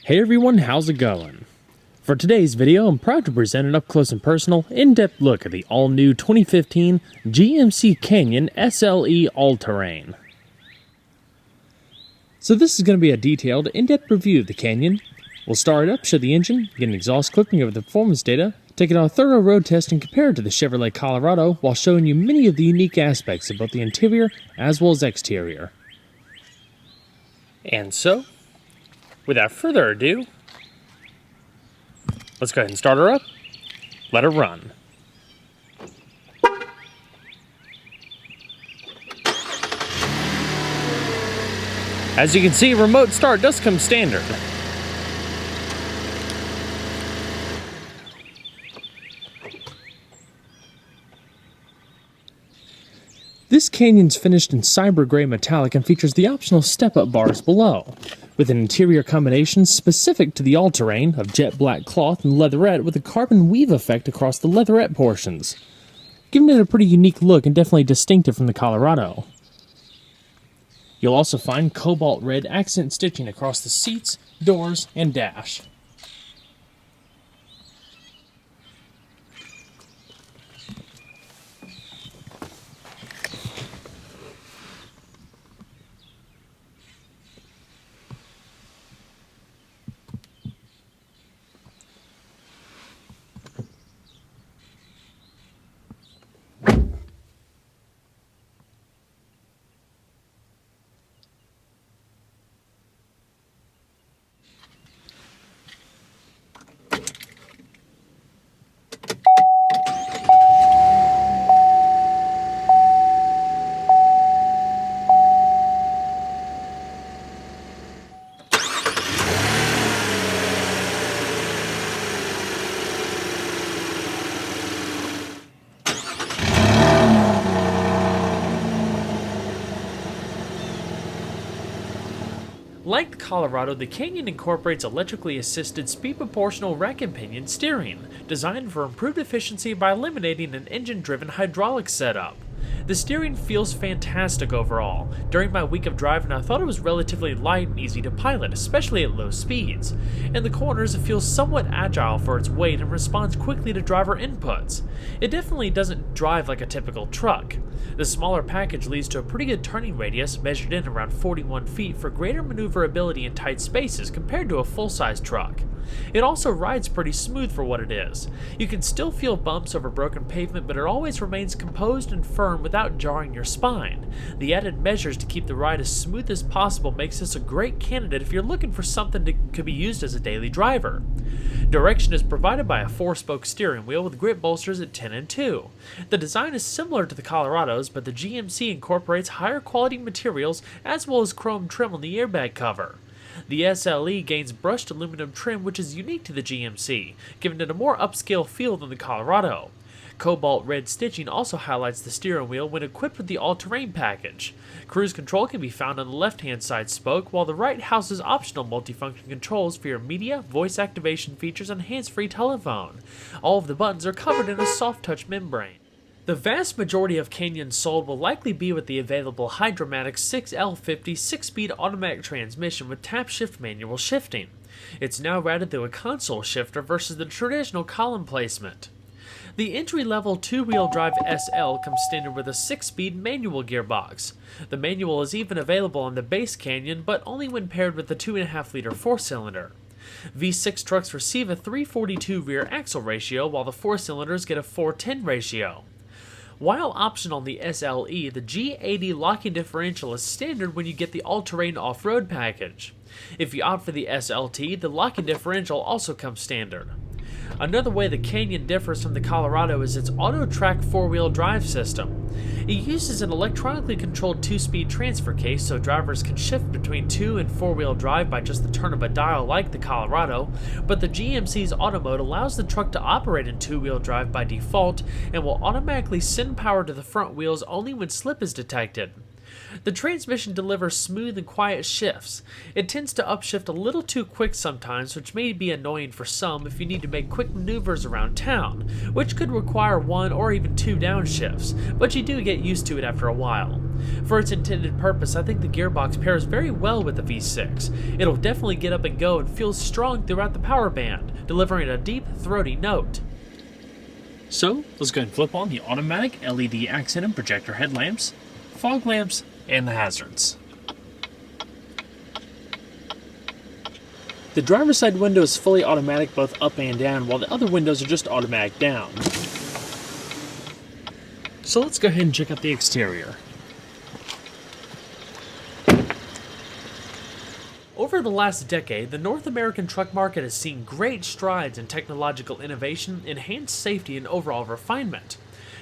Hey everyone, how's it going? For today's video, I'm proud to present an up-close and personal, in-depth look at the all-new 2015 GMC Canyon SLE All Terrain. So this is going to be a detailed, in-depth review of the Canyon. We'll start it up, show the engine, get an exhaust clipping of the performance data, take it on a thorough road test and compare it to the Chevrolet Colorado while showing you many of the unique aspects of both the interior as well as exterior. And so, without further ado, let's go ahead and start her up, let her run. As you can see, remote start does come standard. This Canyon's finished in cyber gray metallic and features the optional step-up bars below, with an interior combination specific to the all-terrain of jet black cloth and leatherette with a carbon weave effect across the leatherette portions, giving it a pretty unique look and definitely distinctive from the Colorado. You'll also find cobalt red accent stitching across the seats, doors, and dash. Like the Colorado, the Canyon incorporates electrically assisted speed-proportional rack and pinion steering, designed for improved efficiency by eliminating an engine-driven hydraulic setup. The steering feels fantastic overall. During my week of driving, I thought it was relatively light and easy to pilot, especially at low speeds. In the corners, it feels somewhat agile for its weight and responds quickly to driver inputs. It definitely doesn't drive like a typical truck. The smaller package leads to a pretty good turning radius, measured in around 41 feet, for greater maneuverability in tight spaces compared to a full-size truck. It also rides pretty smooth for what it is. You can still feel bumps over broken pavement, but it always remains composed and firm without jarring your spine. The added measures to keep the ride as smooth as possible makes this a great candidate if you're looking for something that could be used as a daily driver. Direction is provided by a 4-spoke steering wheel with grip bolsters at 10 and 2. The design is similar to the Colorado's, but the GMC incorporates higher quality materials as well as chrome trim on the airbag cover. The SLE gains brushed aluminum trim, which is unique to the GMC, giving it a more upscale feel than the Colorado. Cobalt red stitching also highlights the steering wheel when equipped with the all-terrain package. Cruise control can be found on the left-hand side spoke, while the right houses optional multifunction controls for your media, voice activation features, and hands-free telephone. All of the buttons are covered in a soft-touch membrane. The vast majority of Canyons sold will likely be with the available Hydromatic 6L50 6-speed automatic transmission with tap-shift manual shifting. It's now routed through a console shifter versus the traditional column placement. The entry-level 2-wheel drive SL comes standard with a 6-speed manual gearbox. The manual is even available on the base Canyon, but only when paired with the 2.5-liter 4-cylinder. V6 trucks receive a 3:42 rear axle ratio, while the 4-cylinders get a 4:10 ratio. While optional on the SLE, the G80 locking differential is standard when you get the all-terrain off-road package. If you opt for the SLT, the locking differential also comes standard. Another way the Canyon differs from the Colorado is its auto-track 4-wheel drive system. It uses an electronically controlled 2-speed transfer case so drivers can shift between 2- and 4-wheel drive by just the turn of a dial like the Colorado, but the GMC's Auto Mode allows the truck to operate in 2-wheel drive by default and will automatically send power to the front wheels only when slip is detected. The transmission delivers smooth and quiet shifts. It tends to upshift a little too quick sometimes, which may be annoying for some if you need to make quick maneuvers around town, which could require one or even two downshifts, but you do get used to it after a while. For its intended purpose, I think the gearbox pairs very well with the V6. It'll definitely get up and go and feels strong throughout the power band, delivering a deep, throaty note. So, let's go ahead and flip on the automatic LED accent and projector headlamps, fog lamps, and the hazards. The driver's side window is fully automatic both up and down, while the other windows are just automatic down. So let's go ahead and check out the exterior. Over the last decade, the North American truck market has seen great strides in technological innovation, enhanced safety, and overall refinement.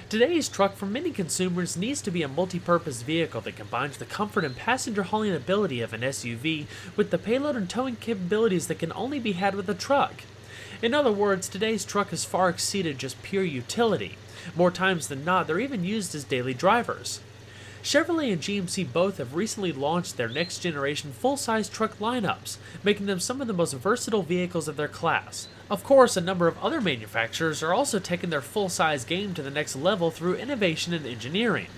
Today's truck for many consumers needs to be a multi-purpose vehicle that combines the comfort and passenger hauling ability of an SUV with the payload and towing capabilities that can only be had with a truck. In other words, today's truck has far exceeded just pure utility. More times than not, they're even used as daily drivers. Chevrolet and GMC both have recently launched their next-generation full-size truck lineups, making them some of the most versatile vehicles of their class. Of course, a number of other manufacturers are also taking their full-size game to the next level through innovation and engineering.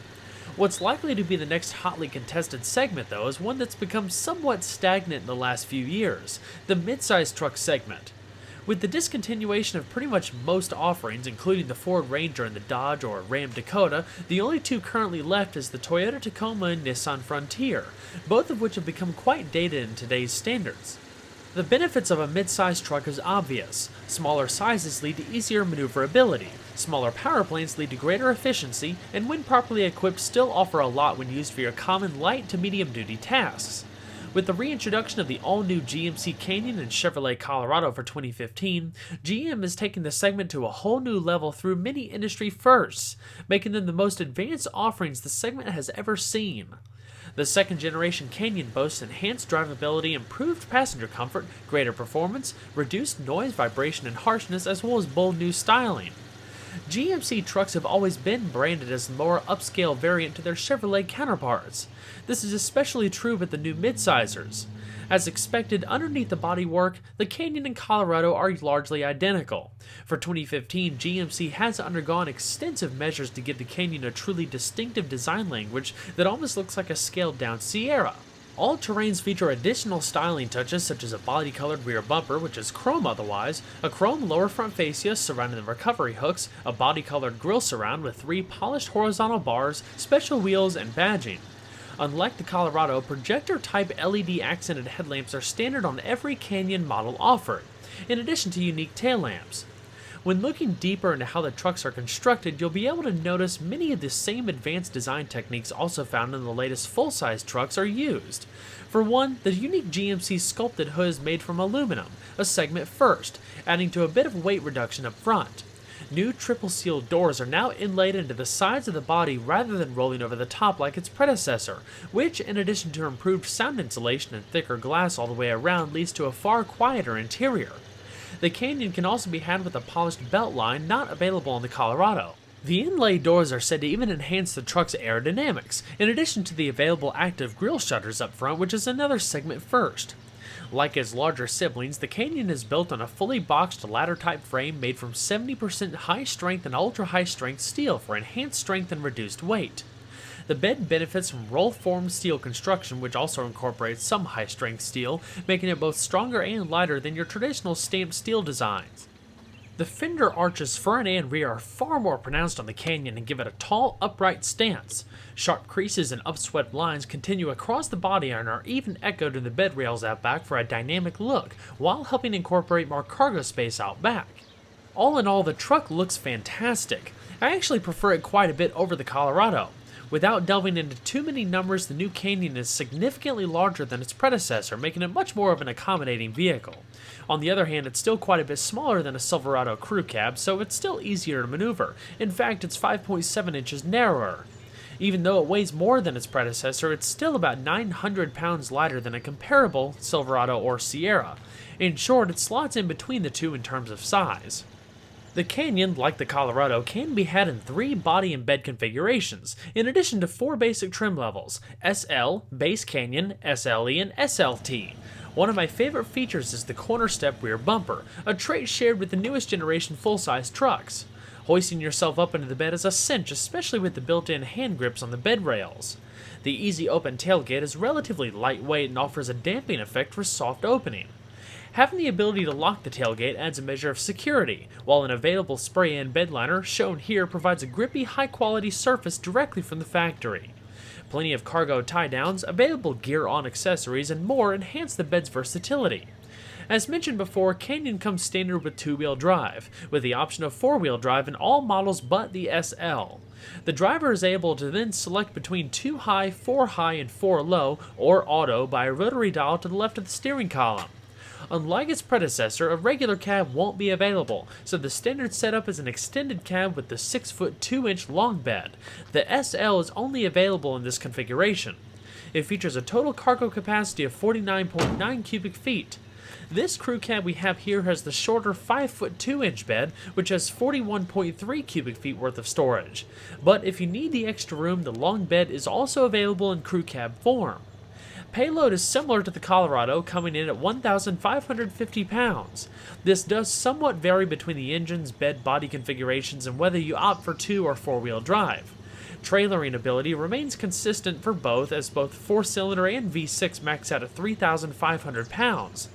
What's likely to be the next hotly contested segment, though, is one that's become somewhat stagnant in the last few years, the mid-size truck segment. With the discontinuation of pretty much most offerings, including the Ford Ranger and the Dodge or Ram Dakota, the only two currently left is the Toyota Tacoma and Nissan Frontier, both of which have become quite dated in today's standards. The benefits of a mid-size truck is obvious. Smaller sizes lead to easier maneuverability, smaller power plants lead to greater efficiency, and when properly equipped still offer a lot when used for your common light to medium-duty tasks. With the reintroduction of the all-new GMC Canyon and Chevrolet Colorado for 2015, GM is taking the segment to a whole new level through many industry firsts, making them the most advanced offerings the segment has ever seen. The second-generation Canyon boasts enhanced drivability, improved passenger comfort, greater performance, reduced noise, vibration, and harshness, as well as bold new styling. GMC trucks have always been branded as the more upscale variant to their Chevrolet counterparts. This is especially true with the new midsizers. As expected, underneath the bodywork, the Canyon and Colorado are largely identical. For 2015, GMC has undergone extensive measures to give the Canyon a truly distinctive design language that almost looks like a scaled-down Sierra. All terrains feature additional styling touches such as a body-colored rear bumper, which is chrome otherwise, a chrome lower front fascia surrounding the recovery hooks, a body-colored grille surround with 3 polished horizontal bars, special wheels, and badging. Unlike the Colorado, projector-type LED accented headlamps are standard on every Canyon model offered, in addition to unique tail lamps. When looking deeper into how the trucks are constructed, you'll be able to notice many of the same advanced design techniques also found in the latest full-size trucks are used. For one, the unique GMC sculpted hood is made from aluminum, a segment first, adding to a bit of weight reduction up front. New triple-sealed doors are now inlaid into the sides of the body rather than rolling over the top like its predecessor, which, in addition to improved sound insulation and thicker glass all the way around, leads to a far quieter interior. The Canyon can also be had with a polished belt line not available in the Colorado. The inlaid doors are said to even enhance the truck's aerodynamics, in addition to the available active grille shutters up front, which is another segment first. Like its larger siblings, the Canyon is built on a fully boxed ladder-type frame made from 70% high-strength and ultra-high-strength steel for enhanced strength and reduced weight. The bed benefits from roll-formed steel construction, which also incorporates some high-strength steel, making it both stronger and lighter than your traditional stamped steel designs. The fender arches front and rear are far more pronounced on the Canyon and give it a tall, upright stance. Sharp creases and upswept lines continue across the body and are even echoed in the bed rails out back for a dynamic look, while helping incorporate more cargo space out back. All in all, the truck looks fantastic. I actually prefer it quite a bit over the Colorado. Without delving into too many numbers, the new Canyon is significantly larger than its predecessor, making it much more of an accommodating vehicle. On the other hand, it's still quite a bit smaller than a Silverado crew cab, so it's still easier to maneuver. In fact, it's 5.7 inches narrower. Even though it weighs more than its predecessor, it's still about 900 pounds lighter than a comparable Silverado or Sierra. In short, it slots in between the two in terms of size. The Canyon, like the Colorado, can be had in 3 body and bed configurations, in addition to 4 basic trim levels: SL, Base Canyon, SLE, and SLT. One of my favorite features is the corner step rear bumper, a trait shared with the newest generation full-size trucks. Hoisting yourself up into the bed is a cinch, especially with the built-in hand grips on the bed rails. The easy open tailgate is relatively lightweight and offers a damping effect for soft opening. Having the ability to lock the tailgate adds a measure of security, while an available spray-in bed liner, shown here, provides a grippy, high-quality surface directly from the factory. Plenty of cargo tie-downs, available gear-on accessories, and more enhance the bed's versatility. As mentioned before, Canyon comes standard with 2-wheel drive, with the option of 4-wheel drive in all models but the SL. The driver is able to then select between 2 high, 4 high, and 4 low, or auto by a rotary dial to the left of the steering column. Unlike its predecessor, a regular cab won't be available, so the standard setup is an extended cab with the 6-foot 2-inch long bed. The SL is only available in this configuration. It features a total cargo capacity of 49.9 cubic feet. This crew cab we have here has the shorter 5-foot 2-inch bed, which has 41.3 cubic feet worth of storage. But if you need the extra room, the long bed is also available in crew cab form. Payload is similar to the Colorado, coming in at 1,550 pounds. This does somewhat vary between the engine's bed body configurations and whether you opt for 2 or 4-wheel drive. Trailering ability remains consistent for both, as both 4-cylinder and V6 max out at 3,500 pounds.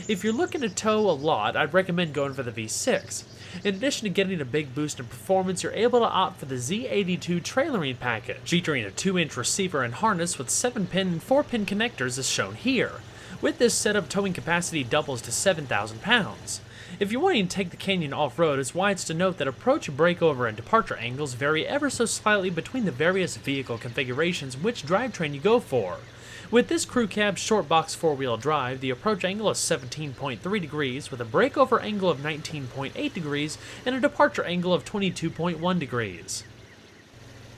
If you're looking to tow a lot, I'd recommend going for the V6. In addition to getting a big boost in performance, you're able to opt for the Z82 trailering package, featuring a 2-inch receiver and harness with 7-pin and 4-pin connectors as shown here. With this setup, towing capacity doubles to 7,000 pounds. If you're wanting to take the Canyon off-road, it's wise to note that approach, breakover, and departure angles vary ever so slightly between the various vehicle configurations and which drivetrain you go for. With this crew cab short box 4-wheel drive, the approach angle is 17.3 degrees, with a breakover angle of 19.8 degrees and a departure angle of 22.1 degrees.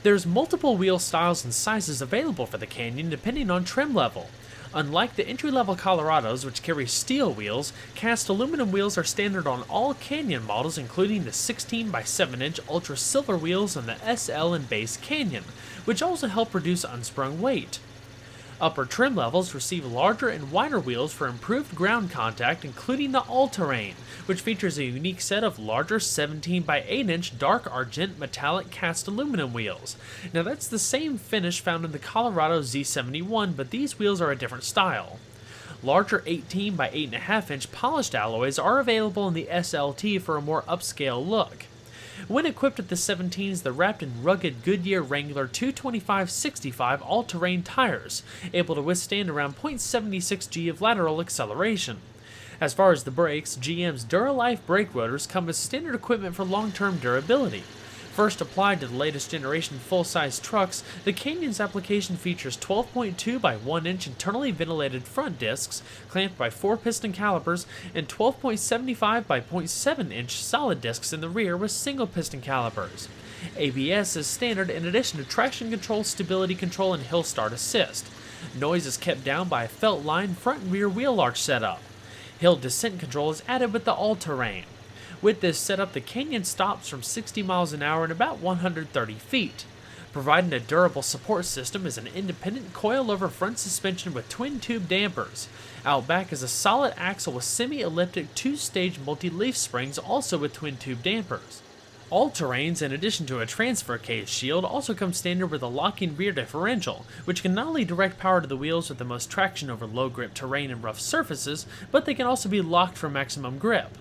There's multiple wheel styles and sizes available for the Canyon depending on trim level. Unlike the entry-level Colorados, which carry steel wheels, cast aluminum wheels are standard on all Canyon models, including the 16 by 7-inch Ultra Silver wheels on the SL and Base Canyon, which also help reduce unsprung weight. Upper trim levels receive larger and wider wheels for improved ground contact, including the All Terrain, which features a unique set of larger 17 by 8-inch dark argent metallic cast aluminum wheels. Now that's the same finish found in the Colorado Z71, but these wheels are a different style. Larger 18 by 8.5-inch polished alloys are available in the SLT for a more upscale look. When equipped with the 17s, they're wrapped in rugged Goodyear Wrangler 225/65 all-terrain tires, able to withstand around 0.76 g of lateral acceleration. As far as the brakes, GM's Duralife brake rotors come as standard equipment for long-term durability. First applied to the latest generation full-size trucks, the Canyon's application features 12.2 by 1-inch internally ventilated front discs, clamped by 4 piston calipers, and 12.75 by 0.7-inch solid discs in the rear with single piston calipers. ABS is standard in addition to traction control, stability control, and hill start assist. Noise is kept down by a felt-line front and rear wheel arch setup. Hill descent control is added with the all-terrain. With this setup, the Canyon stops from 60 miles an hour in about 130 feet. Providing a durable support system is an independent coil-over front suspension with twin-tube dampers. Out back is a solid axle with semi-elliptic 2-stage multi-leaf springs, also with twin-tube dampers. All-terrains, in addition to a transfer case shield, also come standard with a locking rear differential, which can not only direct power to the wheels with the most traction over low-grip terrain and rough surfaces, but they can also be locked for maximum grip.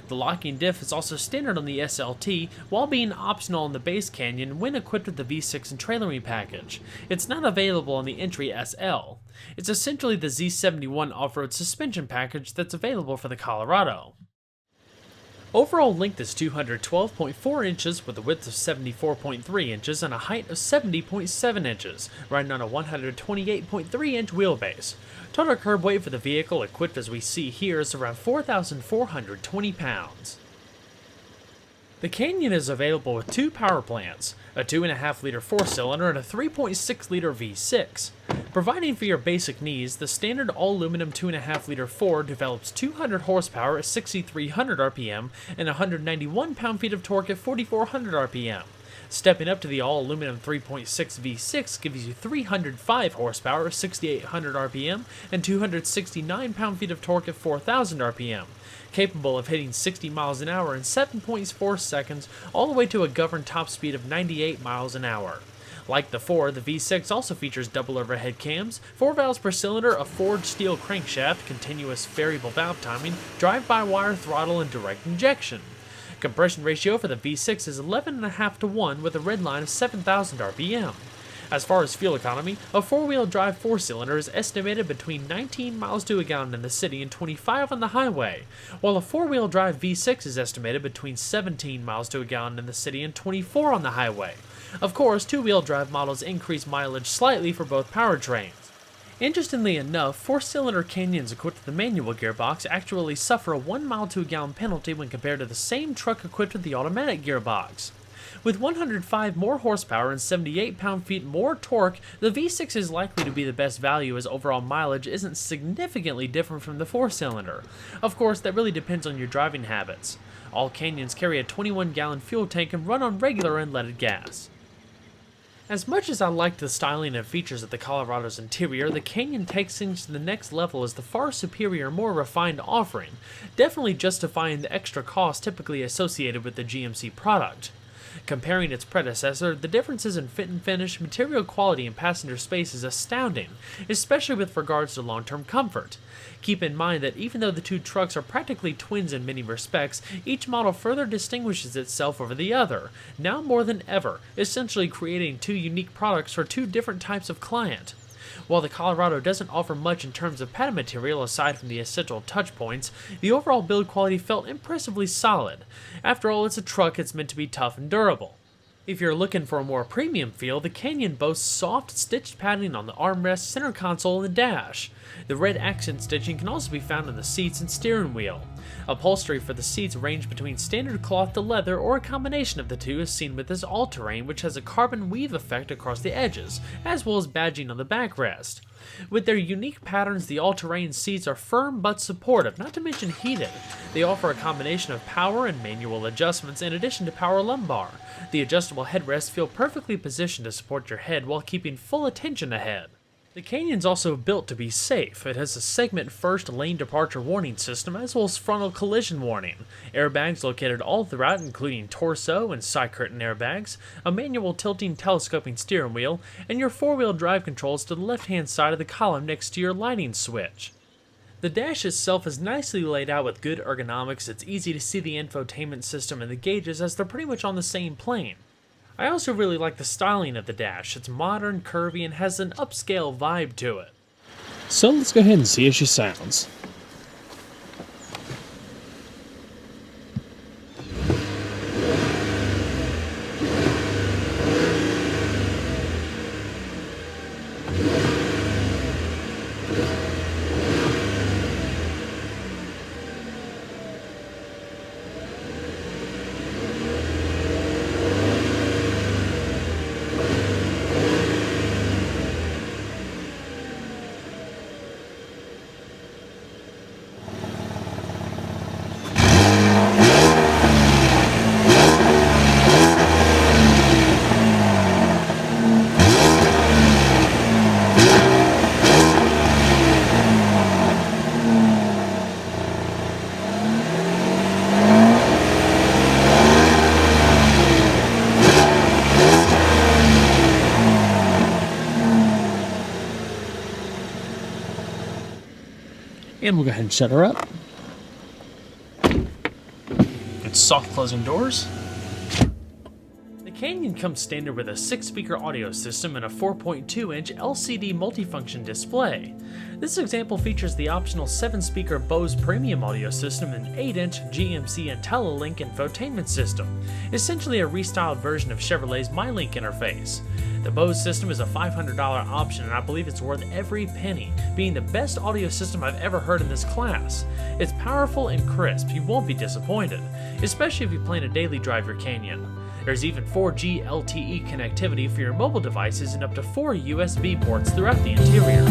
The locking diff is also standard on the SLT, while being optional on the Base Canyon when equipped with the V6 and trailering package. It's not available on the entry SL. It's essentially the Z71 off-road suspension package that's available for the Colorado. Overall length is 212.4 inches with a width of 74.3 inches and a height of 70.7 inches, riding on a 128.3-inch wheelbase. Total curb weight for the vehicle, equipped as we see here, is around 4,420 pounds. The Canyon is available with 2 power plants, a 2.5-liter 4-cylinder and a 3.6-liter V6. Providing for your basic needs, the standard all-aluminum 2.5-liter Ford develops 200 horsepower at 6,300 RPM and 191 pound-feet of torque at 4,400 RPM. Stepping up to the all-aluminum 3.6 V6 gives you 305 horsepower at 6,800 RPM and 269 pound-feet of torque at 4,000 RPM. Capable of hitting 60 miles an hour in 7.4 seconds, all the way to a governed top speed of 98 miles an hour. Like the Ford, the V6 also features double overhead cams, 4 valves per cylinder, a forged steel crankshaft, continuous variable valve timing, drive-by-wire throttle, and direct injection. Compression ratio for the V6 is 11.5 to 1 with a red line of 7,000 RPM. As far as fuel economy, a 4-wheel drive 4-cylinder is estimated between 19 miles to a gallon in the city and 25 on the highway, while a 4-wheel drive V6 is estimated between 17 miles to a gallon in the city and 24 on the highway. Of course, 2-wheel drive models increase mileage slightly for both powertrains. Interestingly enough, 4-cylinder Canyons equipped with the manual gearbox actually suffer a 1 mile to a gallon penalty when compared to the same truck equipped with the automatic gearbox. With 105 more horsepower and 78 pound-feet more torque, the V6 is likely to be the best value as overall mileage isn't significantly different from the 4-cylinder. Of course, that really depends on your driving habits. All Canyons carry a 21-gallon fuel tank and run on regular unleaded gas. As much as I like the styling and features of the Colorado's interior, the Canyon takes things to the next level as the far superior, more refined offering, definitely justifying the extra cost typically associated with the GMC product. Comparing its predecessor, the differences in fit and finish, material quality, and passenger space is astounding, especially with regards to long-term comfort. Keep in mind that even though the two trucks are practically twins in many respects, each model further distinguishes itself over the other, now more than ever, essentially creating two unique products for two different types of client. While the Colorado doesn't offer much in terms of padding material aside from the essential touch points, the overall build quality felt impressively solid. After all, it's a truck, it's meant to be tough and durable. If you're looking for a more premium feel, the Canyon boasts soft, stitched padding on the armrest, center console, and dash. The red accent stitching can also be found on the seats and steering wheel. Upholstery for the seats range between standard cloth to leather or a combination of the two, as seen with this All Terrain, which has a carbon weave effect across the edges, as well as badging on the backrest. With their unique patterns, the All Terrain seats are firm but supportive, not to mention heated. They offer a combination of power and manual adjustments in addition to power lumbar. The adjustable headrests feel perfectly positioned to support your head while keeping full attention ahead. The Canyon's also built to be safe. It has a segment-first lane departure warning system as well as frontal collision warning, airbags located all throughout including torso and side curtain airbags, a manual tilting telescoping steering wheel, and your 4-wheel drive controls to the left-hand side of the column next to your lighting switch. The dash itself is nicely laid out with good ergonomics. It's easy to see the infotainment system and the gauges as they're pretty much on the same plane. I also really like the styling of the dash. It's modern, curvy, and has an upscale vibe to it. So let's go ahead and see how she sounds. And we'll go ahead and shut her up. It's soft closing doors. The Canyon comes standard with a 6-speaker audio system and a 4.2-inch LCD multifunction display. This example features the optional 7-speaker Bose premium audio system and 8-inch GMC IntelliLink infotainment system, essentially a restyled version of Chevrolet's MyLink interface. The Bose system is a $500 option, and I believe it's worth every penny, being the best audio system I've ever heard in this class. It's powerful and crisp, you won't be disappointed, especially if you plan to daily drive your Canyon. There's even 4G LTE connectivity for your mobile devices and up to 4 USB ports throughout the interior.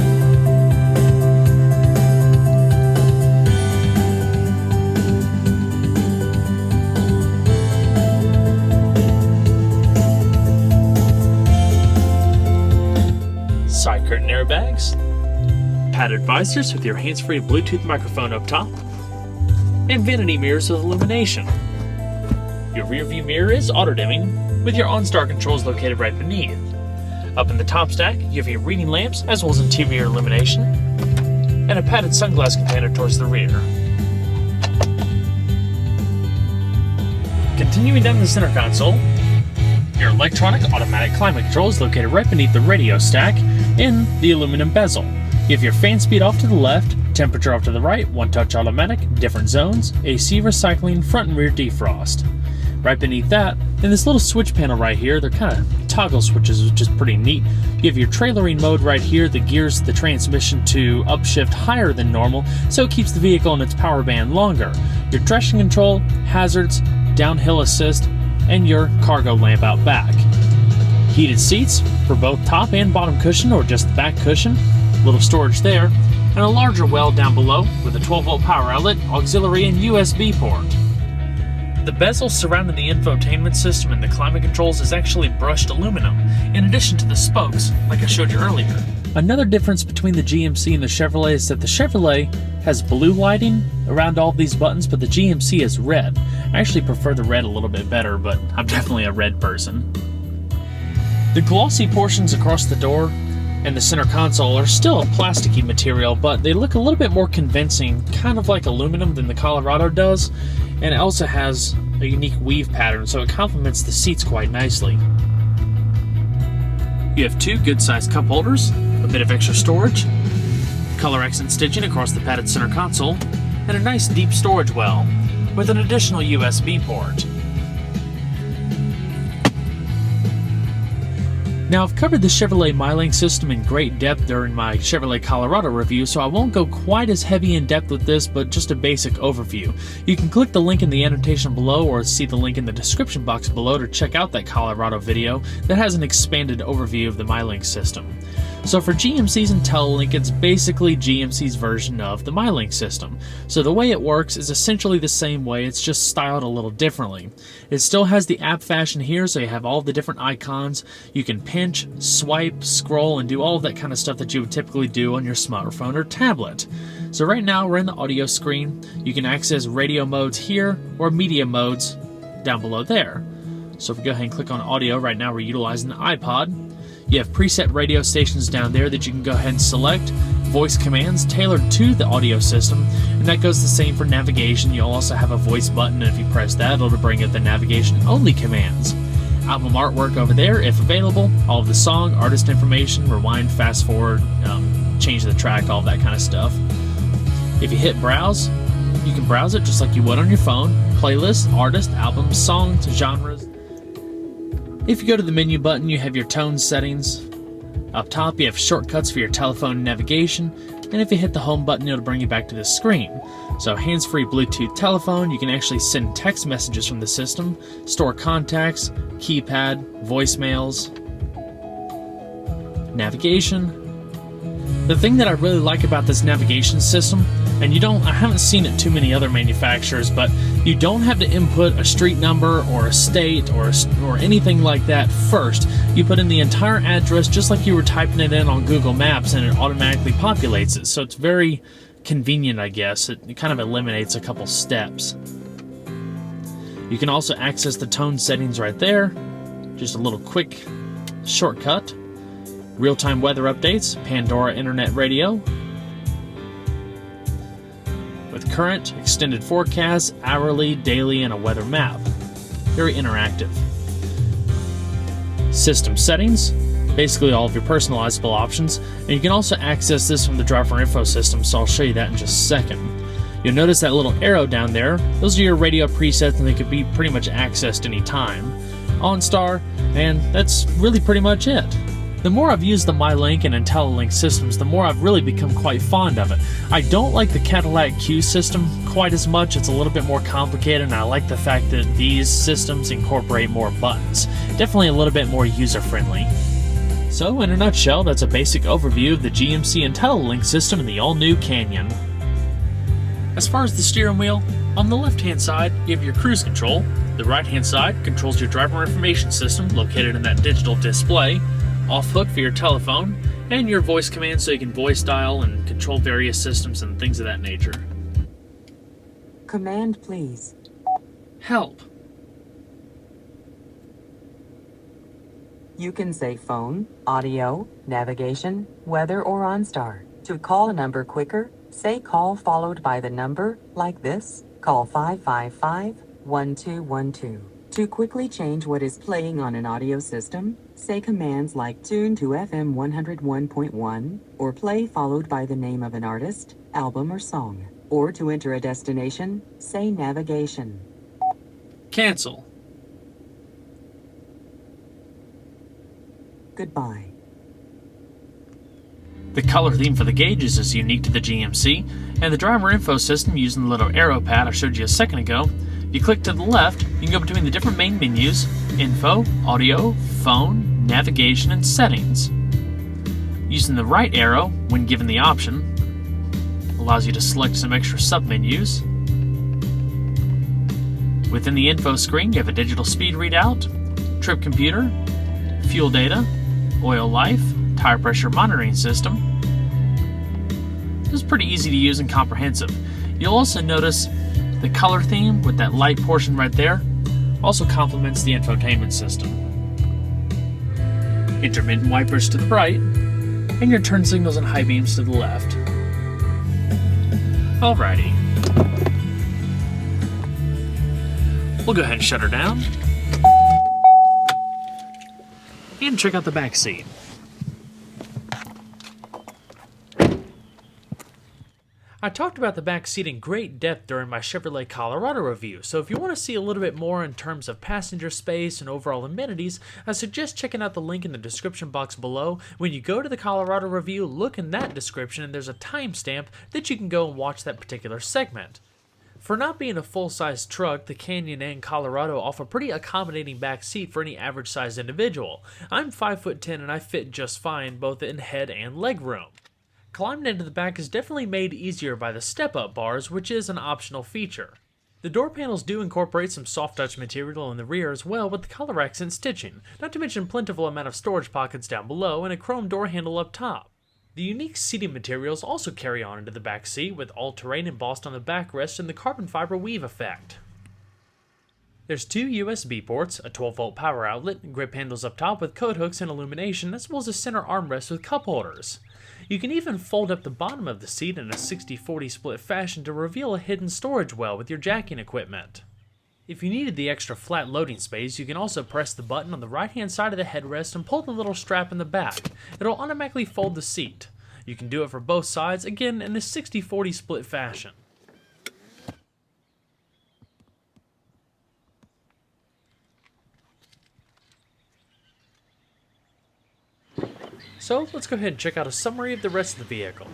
Side curtain airbags, padded visors with your hands-free Bluetooth microphone up top, and vanity mirrors with illumination. Your rear view mirror is auto-dimming, with your OnStar controls located right beneath. Up in the top stack, you have your reading lamps as well as interior illumination, and a padded sunglass container towards the rear. Continuing down the center console, your electronic automatic climate control is located right beneath the radio stack and the aluminum bezel. You have your fan speed off to the left, temperature off to the right, one-touch automatic, different zones, AC recycling, front and rear defrost. Right beneath that, in this little switch panel right here, they're kind of toggle switches, which is pretty neat. You have your trailering mode right here that gears the transmission to upshift higher than normal, so it keeps the vehicle in its power band longer. Your traction control, hazards, downhill assist, and your cargo lamp out back. Heated seats for both top and bottom cushion or just the back cushion, little storage there, and a larger well down below with a 12-volt power outlet, auxiliary, and USB port. The bezel surrounding the infotainment system and the climate controls is actually brushed aluminum, in addition to the spokes, like I showed you earlier. Another difference between the GMC and the Chevrolet is that the Chevrolet has blue lighting around all of these buttons, but the GMC is red. I actually prefer the red a little bit better, but I'm definitely a red person. The glossy portions across the door and the center console are still a plasticky material, but they look a little bit more convincing, kind of like aluminum than the Colorado does, and it also has a unique weave pattern, so it complements the seats quite nicely. You have two good-sized cup holders, a bit of extra storage, color accent stitching across the padded center console, and a nice deep storage well with an additional USB port. Now, I've covered the Chevrolet MyLink system in great depth during my Chevrolet Colorado review, so I won't go quite as heavy in depth with this, but just a basic overview. You can click the link in the annotation below or see the link in the description box below to check out that Colorado video that has an expanded overview of the MyLink system. So for GMC's IntelliLink, it's basically GMC's version of the MyLink system. So the way it works is essentially the same way, it's just styled a little differently. It still has the app fashion here, so you have all the different icons. You can pinch, swipe, scroll, and do all of that kind of stuff that you would typically do on your smartphone or tablet. So right now we're in the audio screen. You can access radio modes here or media modes down below there. So if we go ahead and click on audio, right now we're utilizing the iPod. You have preset radio stations down there that you can go ahead and select, voice commands tailored to the audio system, and that goes the same for navigation. You'll also have a voice button, and if you press that, it'll bring up the navigation-only commands. Album artwork over there, if available, all of the song, artist information, rewind, fast forward, change the track, all that kind of stuff. If you hit browse, you can browse it just like you would on your phone, playlists, artists, albums, songs, genres. If you go to the menu button, you have your tone settings. Up top, you have shortcuts for your telephone and navigation, and if you hit the home button, it'll bring you back to this screen. So hands-free Bluetooth telephone, you can actually send text messages from the system, store contacts, keypad, voicemails, navigation. The thing that I really like about this navigation system, and I haven't seen it too many other manufacturers, but you don't have to input a street number or a state or anything like that first. You put in the entire address just like you were typing it in on Google Maps, and it automatically populates it. So it's very convenient, I guess. It kind of eliminates a couple steps. You can also access the tone settings right there. Just a little quick shortcut. Real-time weather updates, Pandora Internet Radio, with current, extended forecasts, hourly, daily, and a weather map. Very interactive. System settings, basically all of your personalizable options, and you can also access this from the driver info system, so I'll show you that in just a second. You'll notice that little arrow down there. Those are your radio presets, and they could be pretty much accessed anytime. OnStar, and that's really pretty much it. The more I've used the MyLink and IntelliLink systems, the more I've really become quite fond of it. I don't like the Cadillac Q system quite as much. It's a little bit more complicated, and I like the fact that these systems incorporate more buttons. Definitely a little bit more user-friendly. So, in a nutshell, that's a basic overview of the GMC IntelliLink system in the all-new Canyon. As far as the steering wheel, on the left-hand side, you have your cruise control. The right-hand side controls your driver information system located in that digital display, off-hook for your telephone, and your voice command so you can voice dial and control various systems and things of that nature. Command, please. Help. You can say phone, audio, navigation, weather, or OnStar. To call a number quicker, say call followed by the number, like this, call 555-1212. To quickly change what is playing on an audio system, say commands like tune to FM 101.1, or play followed by the name of an artist, album, or song. Or to enter a destination, say navigation. Cancel. Goodbye. The color theme for the gauges is unique to the GMC, and the driver info system using the little arrow pad I showed you a second ago. If you click to the left, you can go between the different main menus: info, audio, phone, navigation, and settings. Using the right arrow, when given the option, allows you to select some extra submenus. Within the info screen, you have a digital speed readout, trip computer, fuel data, oil life, tire pressure monitoring system. This is pretty easy to use and comprehensive. You'll also notice the color theme with that light portion right there also complements the infotainment system. Intermittent wipers to the right, and your turn signals and high beams to the left. Alrighty. We'll go ahead and shut her down. And check out the back seat. I talked about the back seat in great depth during my Chevrolet Colorado review, so if you want to see a little bit more in terms of passenger space and overall amenities, I suggest checking out the link in the description box below. When you go to the Colorado review, look in that description and there's a timestamp that you can go and watch that particular segment. For not being a full-size truck, the Canyon and Colorado offer pretty accommodating back seat for any average-sized individual. I'm 5'10" and I fit just fine both in head and leg room. Climbing into the back is definitely made easier by the step-up bars, which is an optional feature. The door panels do incorporate some soft touch material in the rear as well with the color accent stitching, not to mention plentiful amount of storage pockets down below and a chrome door handle up top. The unique seating materials also carry on into the back seat with all terrain embossed on the backrest and the carbon fiber weave effect. There's two USB ports, a 12-volt power outlet, grip handles up top with coat hooks and illumination, as well as a center armrest with cup holders. You can even fold up the bottom of the seat in a 60-40 split fashion to reveal a hidden storage well with your jacking equipment. If you needed the extra flat loading space, you can also press the button on the right-hand side of the headrest and pull the little strap in the back. It'll automatically fold the seat. You can do it for both sides, again in this 60-40 split fashion. So let's go ahead and check out a summary of the rest of the vehicle.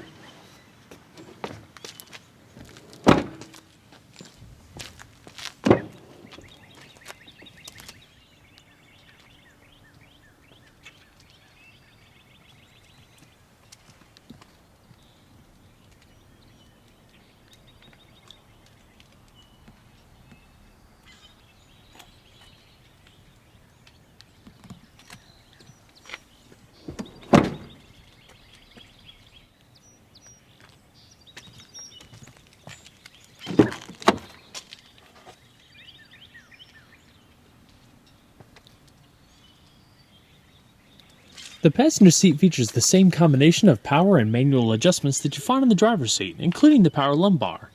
The passenger seat features the same combination of power and manual adjustments that you find in the driver's seat, including the power lumbar.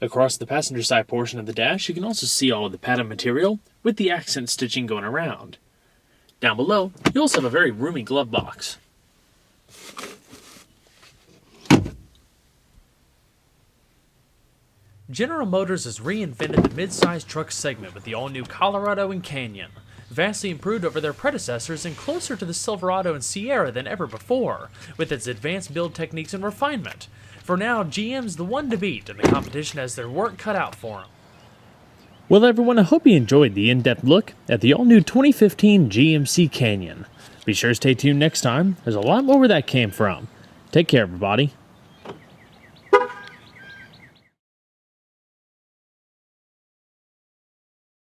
Across the passenger side portion of the dash, you can also see all of the padded material with the accent stitching going around. Down below, you also have a very roomy glove box. General Motors has reinvented the mid-size truck segment with the all-new Colorado and Canyon, vastly improved over their predecessors and closer to the Silverado and Sierra than ever before, with its advanced build techniques and refinement. For now, GM's the one to beat, and the competition has their work cut out for them. Well, everyone, I hope you enjoyed the in-depth look at the all-new 2015 GMC Canyon. Be sure to stay tuned next time. There's a lot more where that came from. Take care, everybody.